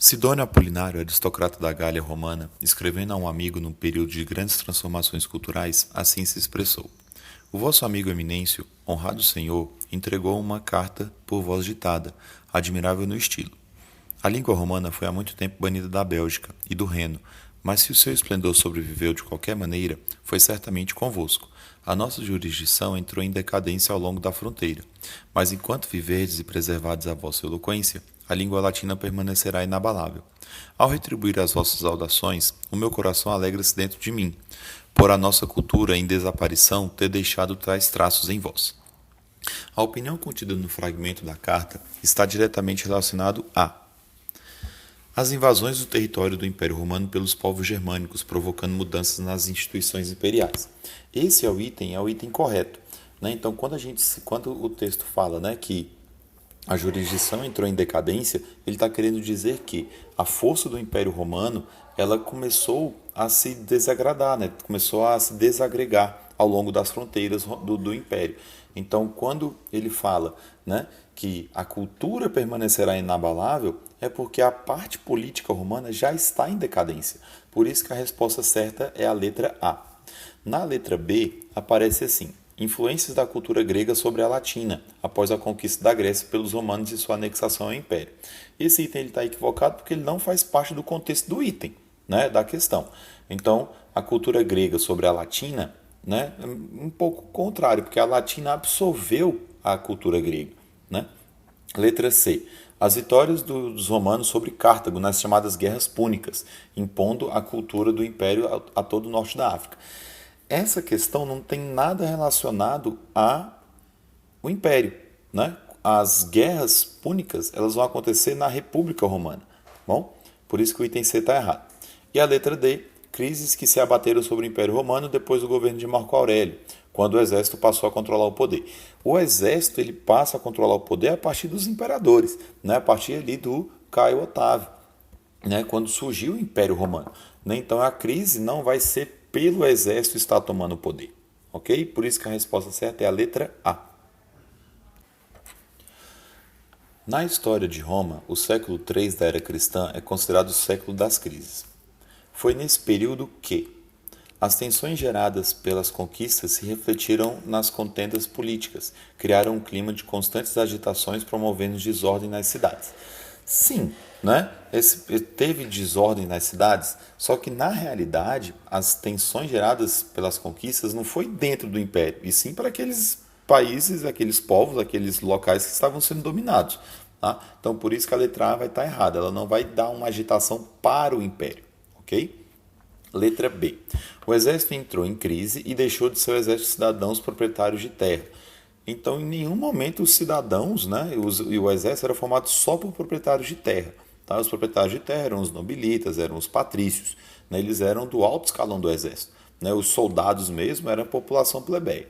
Sidônio Apolinário, aristocrata da Gália romana, escrevendo a um amigo num período de grandes transformações culturais, assim se expressou: O vosso amigo Eminêncio, honrado senhor, entregou uma carta por voz ditada, admirável no estilo. A língua romana foi há muito tempo banida da Bélgica e do Reno, mas se o seu esplendor sobreviveu de qualquer maneira, foi certamente convosco. A nossa jurisdição entrou em decadência ao longo da fronteira, mas enquanto viverdes e preservardes a vossa eloquência, a língua latina permanecerá inabalável. Ao retribuir as vossas saudações, o meu coração alegra-se dentro de mim, por a nossa cultura em desaparição ter deixado tais traços em vós. A opinião contida no fragmento da carta está diretamente relacionado a as invasões do território do Império Romano pelos povos germânicos, provocando mudanças nas instituições imperiais. Esse é o item correto. Né? Então, quando o texto fala, né, que a jurisdição entrou em decadência, ele está querendo dizer que a força do Império Romano ela começou a se desagradar, né? Começou a se desagregar ao longo das fronteiras do Império. Então, quando ele fala, né, que a cultura permanecerá inabalável, é porque a parte política romana já está em decadência. Por isso que a resposta certa é a letra A. Na letra B, aparece assim: influências da cultura grega sobre a latina, após a conquista da Grécia pelos romanos e sua anexação ao império. Esse item está equivocado porque ele não faz parte do contexto do item, né, da questão. Então, a cultura grega sobre a latina, né, é um pouco contrário, porque a latina absorveu a cultura grega. Né? Letra C. As vitórias dos romanos sobre Cartago nas chamadas Guerras Púnicas, impondo a cultura do império a todo o norte da África. Essa questão não tem nada relacionado ao império. Né? As guerras púnicas elas vão acontecer na República Romana. Bom? Por isso que o item C está errado. E a letra D, crises que se abateram sobre o Império Romano depois do governo de Marco Aurélio, quando o exército passou a controlar o poder. O exército ele passa a controlar o poder a partir dos imperadores, né? A partir ali do Caio Otávio, né? Quando surgiu o Império Romano. Né? Então a crise não vai ser pelo exército estar tomando o poder. Ok? Por isso que a resposta certa é a letra A. Na história de Roma, o século III da era cristã é considerado o século das crises. Foi nesse período que as tensões geradas pelas conquistas se refletiram nas contendas políticas, criaram um clima de constantes agitações promovendo desordem nas cidades. Sim, né? Teve desordem nas cidades, só que na realidade as tensões geradas pelas conquistas não foi dentro do império, e sim para aqueles países, aqueles povos, aqueles locais que estavam sendo dominados. Tá? Então por isso que a letra A vai estar errada, ela não vai dar uma agitação para o império, ok? Letra B. O exército entrou em crise e deixou de ser o exército de cidadãos proprietários de terra. Então, em nenhum momento os cidadãos, né, e o exército era formado só por proprietários de terra. Tá? Os proprietários de terra eram os nobilitas, eram os patrícios. Né? Eles eram do alto escalão do exército. Né? Os soldados mesmo eram a população plebeia.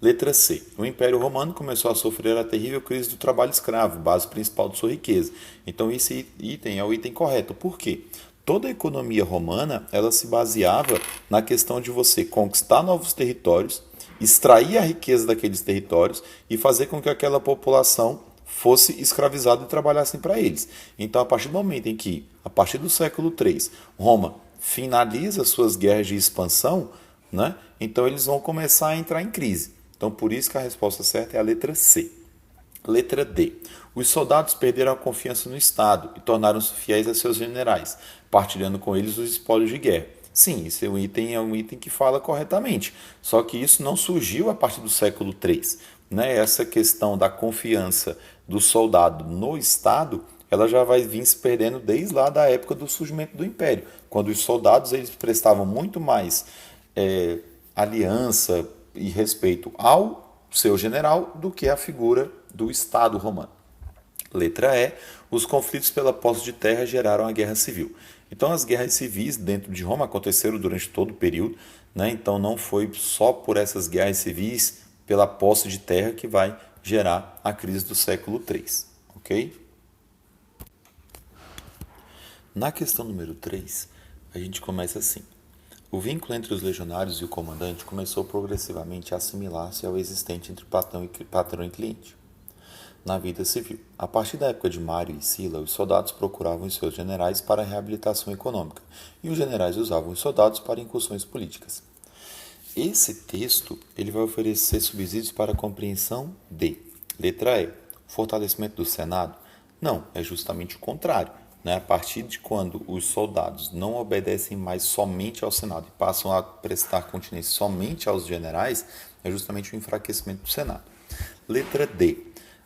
Letra C. O Império Romano começou a sofrer a terrível crise do trabalho escravo, base principal de sua riqueza. Então, esse item é o item correto. Por quê? Toda a economia romana ela se baseava na questão de você conquistar novos territórios, extrair a riqueza daqueles territórios e fazer com que aquela população fosse escravizada e trabalhasse para eles. Então, a partir do momento em que, a partir do século III, Roma finaliza suas guerras de expansão, né, então eles vão começar a entrar em crise. Então, por isso que a resposta certa é a letra C. Letra D. Os soldados perderam a confiança no Estado e tornaram-se fiéis a seus generais, partilhando com eles os espólios de guerra. Sim, esse é um item que fala corretamente. Só que isso não surgiu a partir do século III. Né? Essa questão da confiança do soldado no Estado, ela já vai vir se perdendo desde lá da época do surgimento do Império, quando os soldados eles prestavam muito mais aliança e respeito ao seu general do que a figura do Estado romano. Letra E. Os conflitos pela posse de terra geraram a guerra civil. Então, as guerras civis dentro de Roma aconteceram durante todo o período. Né? Então, não foi só por essas guerras civis pela posse de terra que vai gerar a crise do século III. Ok? Na questão número 3, a gente começa assim. O vínculo entre os legionários e o comandante começou progressivamente a assimilar-se ao existente entre patrão e cliente. na vida civil. A partir da época de Mário e Sila, os soldados procuravam os seus generais para a reabilitação econômica e os generais usavam os soldados para incursões políticas. Esse texto ele vai oferecer subsídios para a compreensão de letra E, fortalecimento do Senado? Não, é justamente o contrário. A partir de quando os soldados não obedecem mais somente ao Senado e passam a prestar continência somente aos generais, é justamente o enfraquecimento do Senado. Letra D.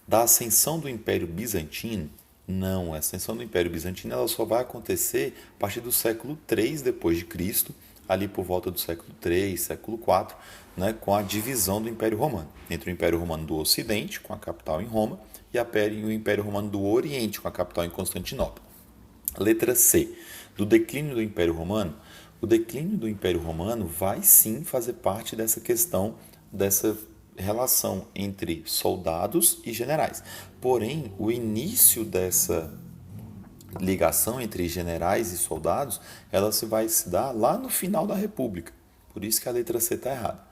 Da ascensão do Império Bizantino? Não, a ascensão do Império Bizantino ela só vai acontecer a partir do século III depois de Cristo, ali por volta do século III, século IV, com a divisão do Império Romano, entre o Império Romano do Ocidente, com a capital em Roma, e o Império Romano do Oriente, com a capital em Constantinopla. Letra C. Do declínio do Império Romano? O declínio do Império Romano vai sim fazer parte dessa questão, dessa relação entre soldados e generais. Porém, o início dessa ligação entre generais e soldados, ela vai se dar lá no final da República. Por isso que a letra C está errada.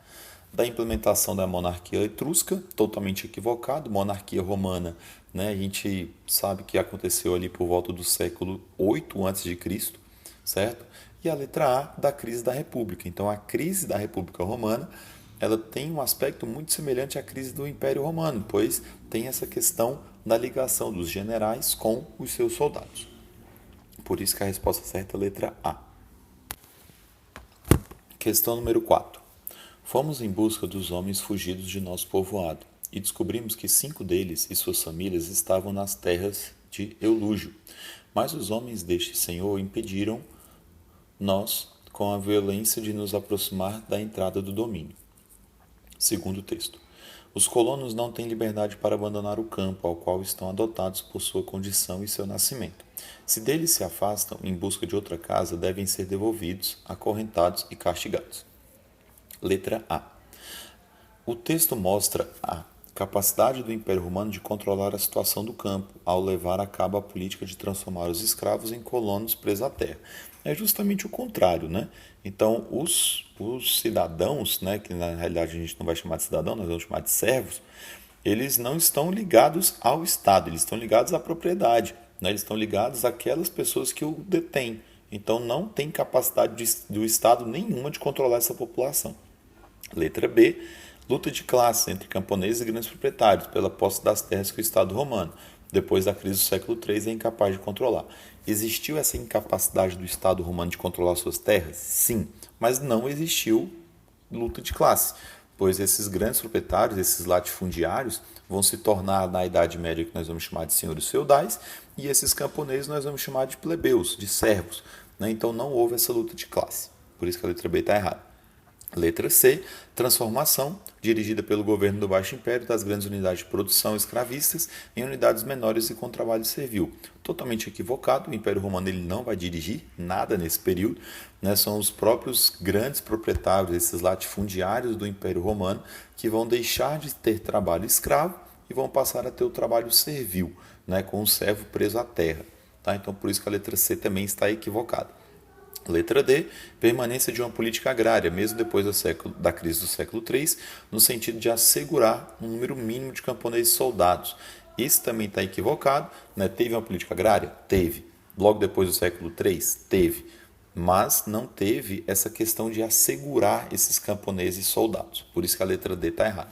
Da implementação da monarquia etrusca, totalmente equivocado. Monarquia romana, a gente sabe que aconteceu ali por volta do século VIII a.C., certo? E a letra A, da crise da República. Então, a crise da República Romana, ela tem um aspecto muito semelhante à crise do Império Romano, pois tem essa questão da ligação dos generais com os seus soldados. Por isso que a resposta certa é a letra A. Questão número 4. Fomos em busca dos homens fugidos de nosso povoado e descobrimos que 5 deles e suas famílias estavam nas terras de Eulúgio. Mas os homens deste senhor impediram nós, com a violência, de nos aproximar da entrada do domínio. Segundo texto. Os colonos não têm liberdade para abandonar o campo ao qual estão adotados por sua condição e seu nascimento. Se deles se afastam em busca de outra casa, devem ser devolvidos, acorrentados e castigados. Letra A. O texto mostra a capacidade do Império Romano de controlar a situação do campo, ao levar a cabo a política de transformar os escravos em colonos presos à terra. É justamente o contrário, Então, os cidadãos, que na realidade a gente não vai chamar de cidadão, nós vamos chamar de servos, eles não estão ligados ao Estado, eles estão ligados à propriedade, Eles estão ligados àquelas pessoas que o detêm. Então, não tem capacidade do Estado nenhuma de controlar essa população. Letra B. Luta de classes entre camponeses e grandes proprietários pela posse das terras que o Estado romano, depois da crise do século III, é incapaz de controlar. Existiu essa incapacidade do Estado romano de controlar suas terras? Sim, mas não existiu luta de classe, pois esses grandes proprietários, esses latifundiários, vão se tornar na Idade Média que nós vamos chamar de senhores feudais, e esses camponeses nós vamos chamar de plebeus, de servos. Então não houve essa luta de classe. Por isso que a letra B está errada. Letra C. Transformação, dirigida pelo governo do Baixo Império das grandes unidades de produção escravistas em unidades menores e com trabalho servil. Totalmente equivocado, o Império Romano ele não vai dirigir nada nesse período, São os próprios grandes proprietários, esses latifundiários do Império Romano, que vão deixar de ter trabalho escravo e vão passar a ter o trabalho servil, com o servo preso à terra. Então, por isso que a letra C também está equivocada. Letra D. Permanência de uma política agrária, mesmo depois da crise do século III, no sentido de assegurar um número mínimo de camponeses soldados. Isso também está equivocado. Teve uma política agrária? Teve. Logo depois do século III? Teve. Mas não teve essa questão de assegurar esses camponeses soldados. Por isso que a letra D está errada.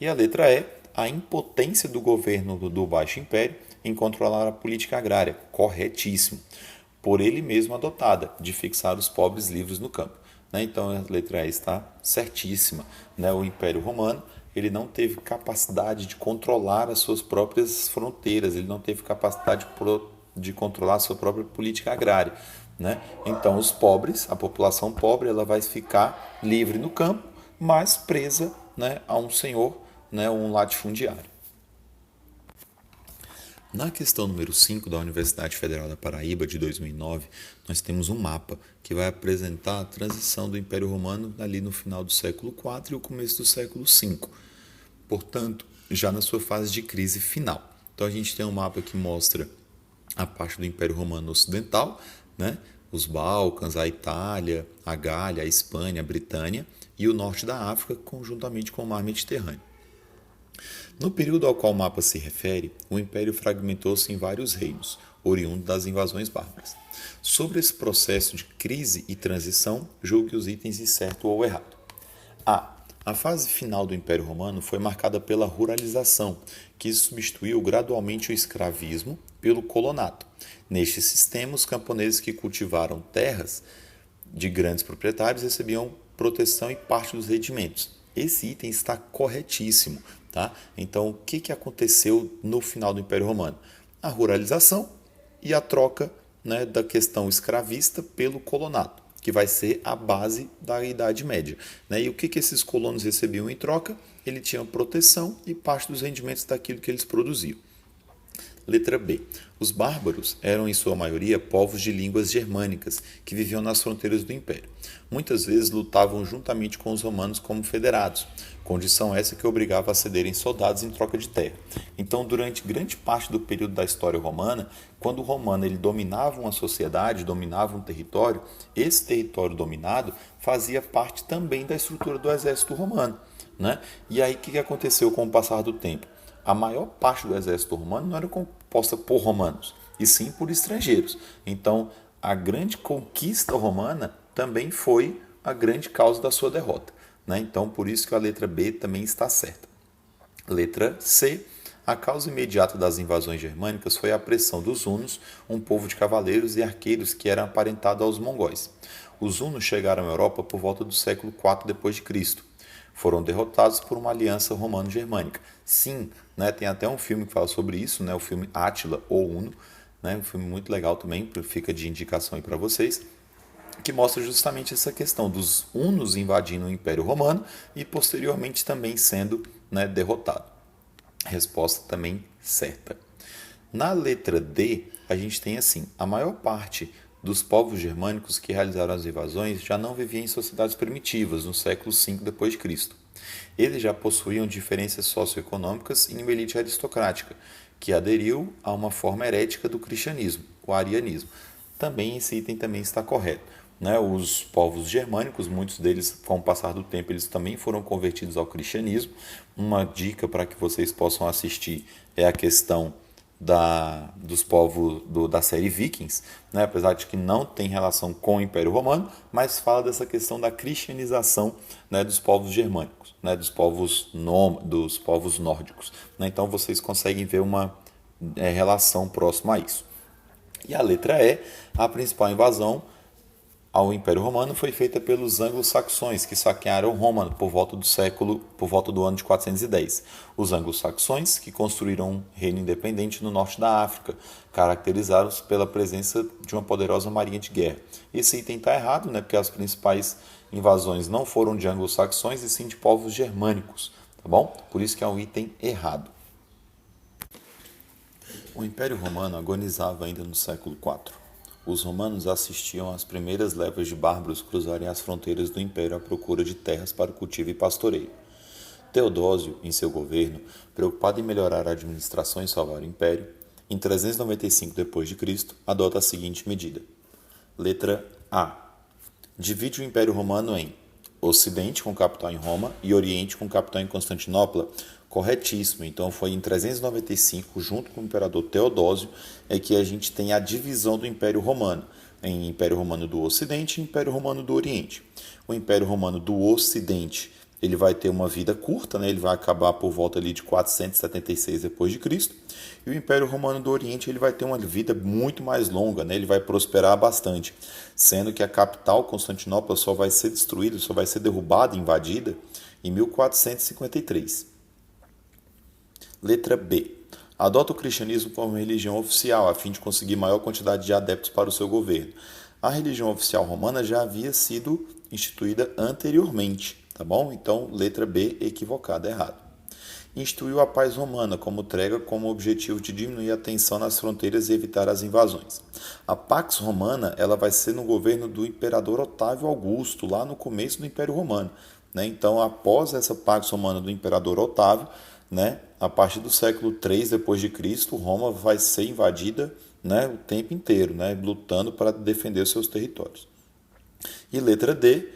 E a letra E. A impotência do governo do Baixo Império em controlar a política agrária. Corretíssimo. Por ele mesmo adotada, de fixar os pobres livres no campo. Então, a letra E está certíssima. O Império Romano ele não teve capacidade de controlar as suas próprias fronteiras, ele não teve capacidade de controlar a sua própria política agrária. Então, os pobres, a população pobre, ela vai ficar livre no campo, mas presa a um senhor, um latifundiário. Na questão número 5 da Universidade Federal da Paraíba, de 2009, nós temos um mapa que vai apresentar a transição do Império Romano ali no final do século IV e o começo do século V. Portanto, já na sua fase de crise final. Então, a gente tem um mapa que mostra a parte do Império Romano Ocidental, os Balcãs, a Itália, a Gália, a Espanha, a Britânia e o norte da África, conjuntamente com o Mar Mediterrâneo. No período ao qual o mapa se refere, o império fragmentou-se em vários reinos, oriundo das invasões bárbaras. Sobre esse processo de crise e transição, julgue os itens de certo ou errado. A fase final do Império Romano foi marcada pela ruralização, que substituiu gradualmente o escravismo pelo colonato. Neste sistema, os camponeses que cultivaram terras de grandes proprietários recebiam proteção e parte dos rendimentos. Esse item está corretíssimo, tá? Então, o que aconteceu no final do Império Romano? A ruralização e a troca, né, da questão escravista pelo colonato, que vai ser a base da Idade Média, né? E o que esses colonos recebiam em troca? Eles tinham proteção e parte dos rendimentos daquilo que eles produziam. Letra B. Os bárbaros eram, em sua maioria, povos de línguas germânicas que viviam nas fronteiras do Império. Muitas vezes lutavam juntamente com os romanos como federados, condição essa que obrigava a cederem soldados em troca de terra. Então, durante grande parte do período da história romana, quando o romano ele dominava uma sociedade, dominava um território, esse território dominado fazia parte também da estrutura do exército romano, né? E aí, o que aconteceu com o passar do tempo? A maior parte do exército romano não era composta por romanos, e sim por estrangeiros. Então, a grande conquista romana também foi a grande causa da sua derrota, né? Então, por isso que a letra B também está certa. Letra C. A causa imediata das invasões germânicas foi a pressão dos hunos, um povo de cavaleiros e arqueiros que era aparentado aos mongóis. Os hunos chegaram à Europa por volta do século IV d.C. Foram derrotados por uma aliança romano-germânica. Sim, né, tem até um filme que fala sobre isso, né, o filme Átila ou Huno, né, um filme muito legal também, fica de indicação aí para vocês, que mostra justamente essa questão dos hunos invadindo o Império Romano e posteriormente também sendo, né, derrotado. Resposta também certa. Na letra D, a gente tem assim, a maior parte dos povos germânicos que realizaram as invasões já não viviam em sociedades primitivas, no século V d.C. Eles já possuíam diferenças socioeconômicas e uma elite aristocrática, que aderiu a uma forma herética do cristianismo, o arianismo. Também esse item também está correto, né? Os povos germânicos, muitos deles, com o passar do tempo, eles também foram convertidos ao cristianismo. Uma dica para que vocês possam assistir é a questão dos povos da série Vikings, né? Apesar de que não tem relação com o Império Romano, mas fala dessa questão da cristianização, né, dos povos germânicos, né, dos povos nórdicos, né? Então vocês conseguem ver uma relação próxima a isso. E a letra E, a principal invasão ao Império Romano foi feita pelos anglo-saxões, que saquearam Roma por volta do ano de 410. Os anglo-saxões, que construíram um reino independente no norte da África, caracterizados pela presença de uma poderosa marinha de guerra. Esse item está errado, né, porque as principais invasões não foram de anglo-saxões, e sim de povos germânicos, tá bom? Por isso que é um item errado. O Império Romano agonizava ainda no século IV. Os romanos assistiam às primeiras levas de bárbaros cruzarem as fronteiras do império à procura de terras para o cultivo e pastoreio. Teodósio, em seu governo, preocupado em melhorar a administração e salvar o império, em 395 d.C., adota a seguinte medida. Letra A. Divide o Império Romano em Ocidente, com capital em Roma, e Oriente, com capital em Constantinopla. Corretíssimo. Então foi em 395, junto com o imperador Teodósio, que a gente tem a divisão do Império Romano, em Império Romano do Ocidente e Império Romano do Oriente. O Império Romano do Ocidente, ele vai ter uma vida curta, né? Ele vai acabar por volta ali de 476 d.C. E o Império Romano do Oriente, ele vai ter uma vida muito mais longa, né? Ele vai prosperar bastante, sendo que a capital, Constantinopla, só vai ser destruída, só vai ser derrubada, invadida, em 1453. Letra B. Adota o cristianismo como religião oficial, a fim de conseguir maior quantidade de adeptos para o seu governo. A religião oficial romana já havia sido instituída anteriormente, tá bom? Então, letra B, equivocada, errado. Instituiu a paz romana como trégua com o objetivo de diminuir a tensão nas fronteiras e evitar as invasões. A Pax Romana, ela vai ser no governo do imperador Otávio Augusto, lá no começo do Império Romano, né? Então, após essa Pax Romana do imperador Otávio, né, a partir do século III d.C., Roma vai ser invadida, né, o tempo inteiro, né, lutando para defender seus territórios. E letra D,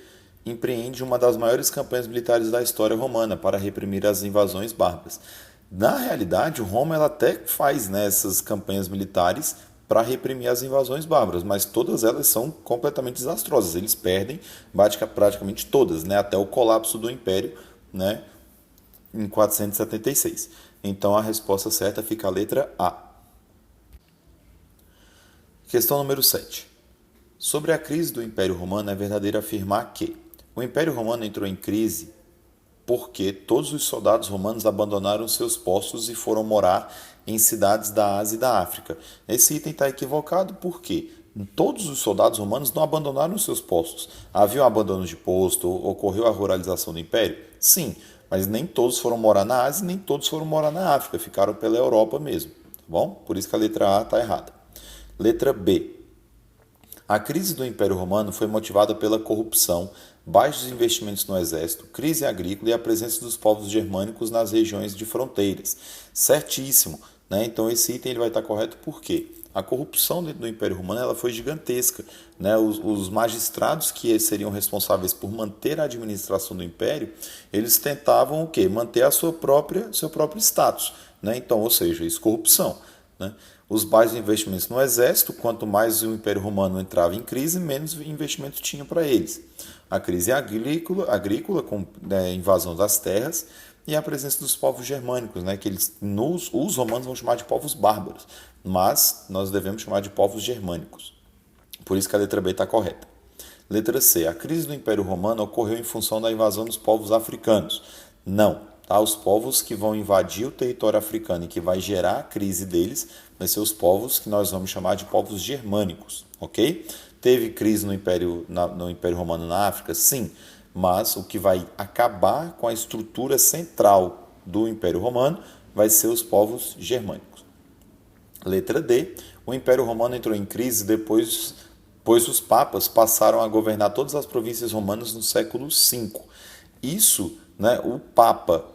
empreende uma das maiores campanhas militares da história romana para reprimir as invasões bárbaras. Na realidade, Roma ela até faz, né, essas campanhas militares para reprimir as invasões bárbaras, mas todas elas são completamente desastrosas. Eles perdem praticamente todas, né, até o colapso do Império, né, em 476. Então a resposta certa fica a letra A. Questão número 7. Sobre a crise do Império Romano, é verdadeiro afirmar que o Império Romano entrou em crise porque todos os soldados romanos abandonaram seus postos e foram morar em cidades da Ásia e da África. Esse item está equivocado porque todos os soldados romanos não abandonaram seus postos. Havia um abandono de posto, ocorreu a ruralização do Império? Sim, mas nem todos foram morar na Ásia, nem todos foram morar na África, ficaram pela Europa mesmo, tá bom? Por isso que a letra A está errada. Letra B. A crise do Império Romano foi motivada pela corrupção, baixos investimentos no exército, crise agrícola e a presença dos povos germânicos nas regiões de fronteiras. Certíssimo, né? Então esse item ele vai estar correto por quê? A corrupção dentro do Império Romano ela foi gigantesca, né? Os magistrados que seriam responsáveis por manter a administração do Império, eles tentavam o quê? Manter a seu próprio status, né? Então, ou seja, isso corrupção, né? Os baixos investimentos no exército, quanto mais o Império Romano entrava em crise, menos investimento tinha para eles. A crise agrícola com invasão das terras e a presença dos povos germânicos, né, que os romanos vão chamar de povos bárbaros, mas nós devemos chamar de povos germânicos. Por isso que a letra B está correta. Letra C. A crise do Império Romano ocorreu em função da invasão dos povos africanos. Não. Tá? Os povos que vão invadir o território africano e que vai gerar a crise deles vai ser os povos que nós vamos chamar de povos germânicos, ok? Teve crise no Império Romano na África? Sim, mas o que vai acabar com a estrutura central do Império Romano vai ser os povos germânicos. Letra D. O Império Romano entrou em crise pois os papas passaram a governar todas as províncias romanas no século V. Isso, né, o Papa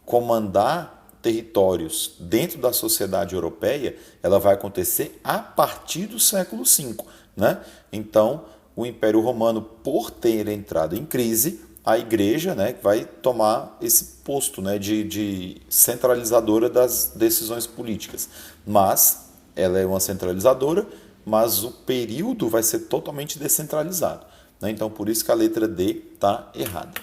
comandar territórios dentro da sociedade europeia, ela vai acontecer a partir do século V, né? Então, o Império Romano, por ter entrado em crise, a Igreja, né, vai tomar esse posto, né, de centralizadora das decisões políticas. Mas ela é uma centralizadora, mas o período vai ser totalmente descentralizado, né? Então, por isso que a letra D está errada.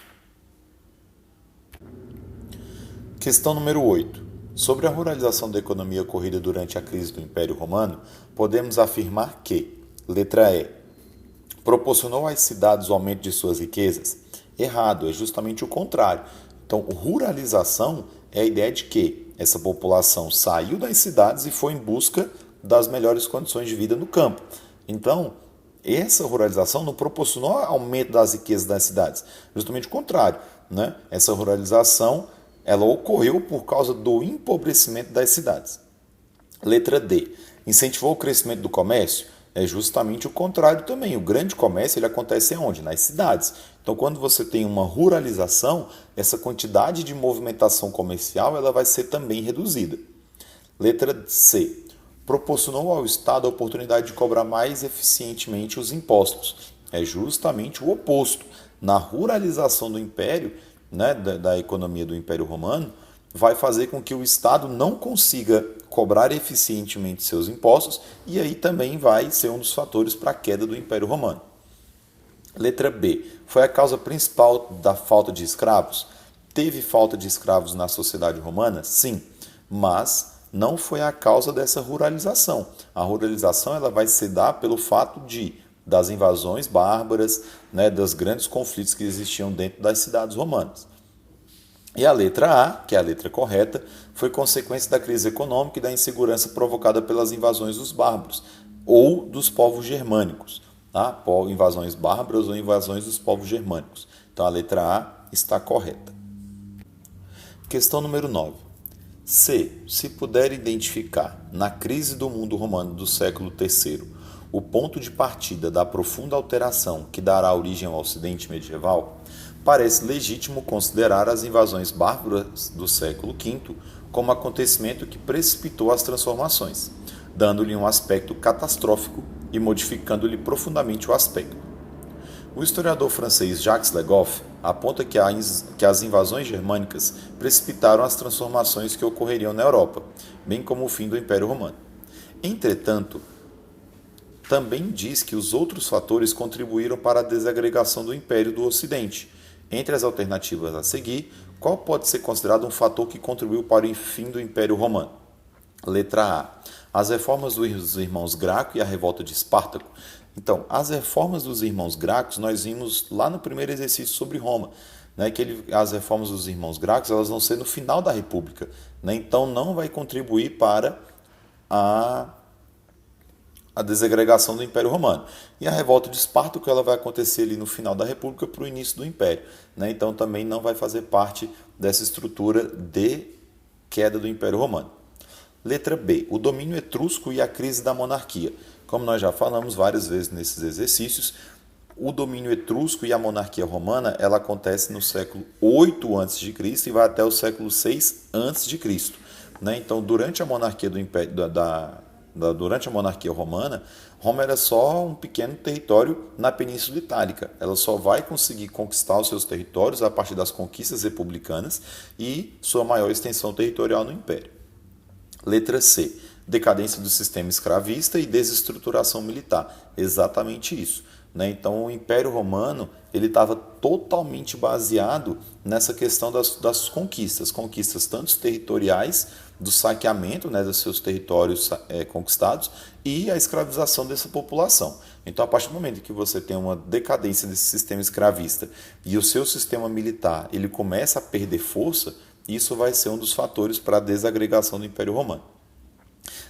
Questão número 8. Sobre a ruralização da economia ocorrida durante a crise do Império Romano, podemos afirmar que, letra E, proporcionou às cidades o aumento de suas riquezas? Errado, é justamente o contrário. Então, ruralização é a ideia de que essa população saiu das cidades e foi em busca das melhores condições de vida no campo. Então, essa ruralização não proporcionou aumento das riquezas das cidades, justamente o contrário, né? Essa ruralização ela ocorreu por causa do empobrecimento das cidades. Letra D. Incentivou o crescimento do comércio? É justamente o contrário também. O grande comércio ele acontece onde? Nas cidades. Então, quando você tem uma ruralização, essa quantidade de movimentação comercial ela vai ser também reduzida. Letra C. Proporcionou ao Estado a oportunidade de cobrar mais eficientemente os impostos. É justamente o oposto. Na ruralização do Império, né, da economia do Império Romano, vai fazer com que o Estado não consiga cobrar eficientemente seus impostos e aí também vai ser um dos fatores para a queda do Império Romano. Letra B. Foi a causa principal da falta de escravos? Teve falta de escravos na sociedade romana? Sim, mas não foi a causa dessa ruralização. A ruralização ela vai se dar pelo fato das invasões bárbaras, né, dos grandes conflitos que existiam dentro das cidades romanas. E a letra A, que é a letra correta, foi consequência da crise econômica e da insegurança provocada pelas invasões dos bárbaros ou dos povos germânicos. Tá? Invasões bárbaras ou invasões dos povos germânicos. Então a letra A está correta. Questão número 9. Se puder identificar na crise do mundo romano do século III o ponto de partida da profunda alteração que dará origem ao Ocidente medieval, parece legítimo considerar as invasões bárbaras do século V como acontecimento que precipitou as transformações, dando-lhe um aspecto catastrófico e modificando-lhe profundamente o aspecto. O historiador francês Jacques Le Goff aponta que as invasões germânicas precipitaram as transformações que ocorreriam na Europa, bem como o fim do Império Romano. Entretanto, também diz que os outros fatores contribuíram para a desagregação do Império do Ocidente. Entre as alternativas a seguir, qual pode ser considerado um fator que contribuiu para o fim do Império Romano? Letra A. As reformas dos irmãos Graco e a revolta de Espartaco. Então, as reformas dos irmãos Gracos, nós vimos lá no primeiro exercício sobre Roma, né, que as reformas dos irmãos Gracos elas vão ser no final da República, né, então não vai contribuir para a desagregação do Império Romano. E a revolta de Espartaco ela vai acontecer ali no final da República para o início do Império, né, então também não vai fazer parte dessa estrutura de queda do Império Romano. Letra B. O domínio etrusco e a crise da monarquia. Como nós já falamos várias vezes nesses exercícios, o domínio etrusco e a monarquia romana ela acontece no século 8 a.C. e vai até o século 6 a.C. Né? Então, durante a monarquia do Império, durante a monarquia romana, Roma era só um pequeno território na Península Itálica. Ela só vai conseguir conquistar os seus territórios a partir das conquistas republicanas e sua maior extensão territorial no Império. Letra C. Decadência do sistema escravista e desestruturação militar. Exatamente isso. Né? Então, o Império Romano ele estava totalmente baseado nessa questão das conquistas tanto territoriais, do saqueamento, né, dos seus territórios conquistados e a escravização dessa população. Então, a partir do momento que você tem uma decadência desse sistema escravista e o seu sistema militar ele começa a perder força, isso vai ser um dos fatores para a desagregação do Império Romano.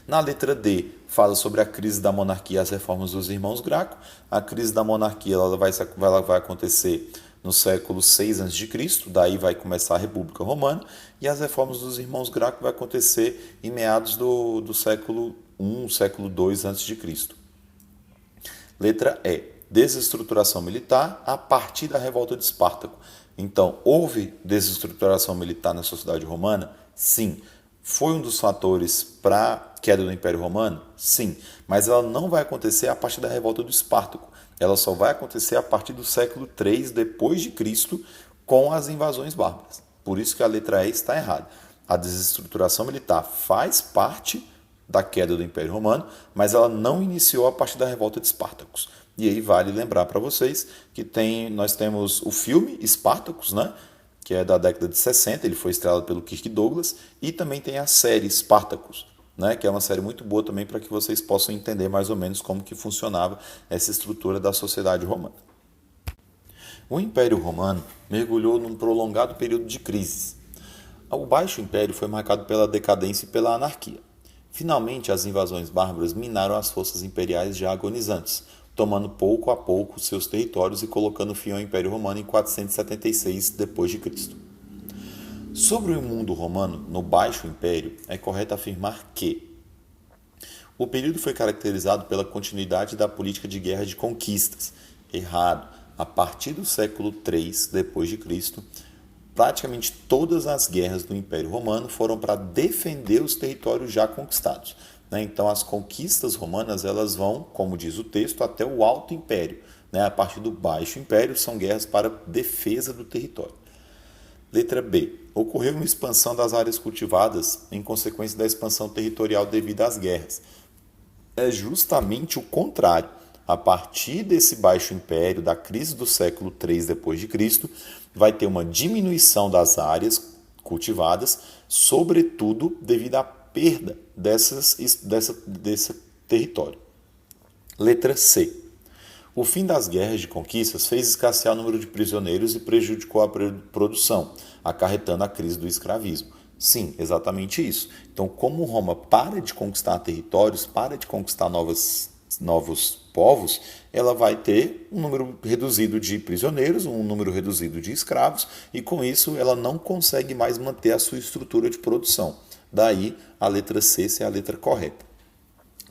Na letra D, fala sobre a crise da monarquia e as reformas dos irmãos Graco. A crise da monarquia ela vai acontecer no século 6 a.C., daí vai começar a República Romana, e as reformas dos irmãos Graco vai acontecer em meados do século I, século II a.C. Letra E, desestruturação militar a partir da revolta de Espartaco. Então, houve desestruturação militar na sociedade romana? Sim. Foi um dos fatores para a queda do Império Romano? Sim. Mas ela não vai acontecer a partir da revolta do Espartaco. Ela só vai acontecer a partir do século III depois de Cristo com as invasões bárbaras. Por isso que a letra E está errada. A desestruturação militar faz parte da queda do Império Romano, mas ela não iniciou a partir da revolta de Espartacos. E aí vale lembrar para vocês que nós temos o filme Spartacus, né? Que é da década de 60, ele foi estrelado pelo Kirk Douglas, e também tem a série Spartacus, né? Que é uma série muito boa também para que vocês possam entender mais ou menos como que funcionava essa estrutura da sociedade romana. O Império Romano mergulhou num prolongado período de crises. O Baixo Império foi marcado pela decadência e pela anarquia. Finalmente, as invasões bárbaras minaram as forças imperiais já agonizantes, tomando pouco a pouco seus territórios e colocando fim ao Império Romano em 476 d.C. Sobre o mundo romano, no Baixo Império, é correto afirmar que o período foi caracterizado pela continuidade da política de guerra de conquistas. Errado. A partir do século III d.C., praticamente todas as guerras do Império Romano foram para defender os territórios já conquistados. Então, as conquistas romanas elas vão, como diz o texto, até o Alto Império. A partir do Baixo Império, são guerras para defesa do território. Letra B. Ocorreu uma expansão das áreas cultivadas em consequência da expansão territorial devido às guerras. É justamente o contrário. A partir desse Baixo Império, da crise do século III d.C., vai ter uma diminuição das áreas cultivadas, sobretudo devido à perda desse território. Letra C. O fim das guerras de conquistas fez escassear o número de prisioneiros e prejudicou a produção, acarretando a crise do escravismo. Sim, exatamente isso. Então, como Roma para de conquistar territórios, para de conquistar novos povos, ela vai ter um número reduzido de prisioneiros, um número reduzido de escravos, e com isso ela não consegue mais manter a sua estrutura de produção. Daí, a letra C ser a letra correta.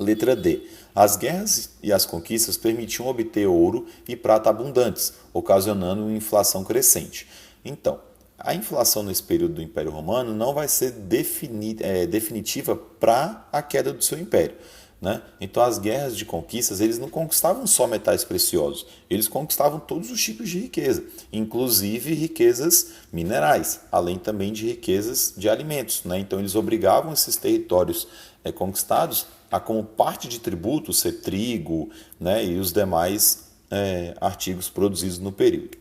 Letra D. As guerras e as conquistas permitiam obter ouro e prata abundantes, ocasionando uma inflação crescente. Então, a inflação nesse período do Império Romano não vai ser definitiva para a queda do seu império. né? Então as guerras de conquistas, eles não conquistavam só metais preciosos, eles conquistavam todos os tipos de riqueza, inclusive riquezas minerais, além também de riquezas de alimentos, né? Então eles obrigavam esses territórios conquistados a, como parte de tributo, ser trigo, né? E os demais artigos produzidos no período.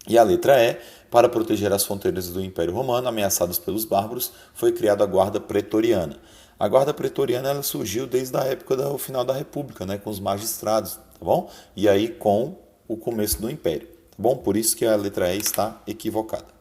E a letra E, para proteger as fronteiras do Império Romano ameaçadas pelos bárbaros, foi criada a Guarda Pretoriana. A Guarda Pretoriana ela surgiu desde a época do final da República, né, com os magistrados, tá bom? E aí com o começo do Império, tá bom? Por isso que a letra E está equivocada.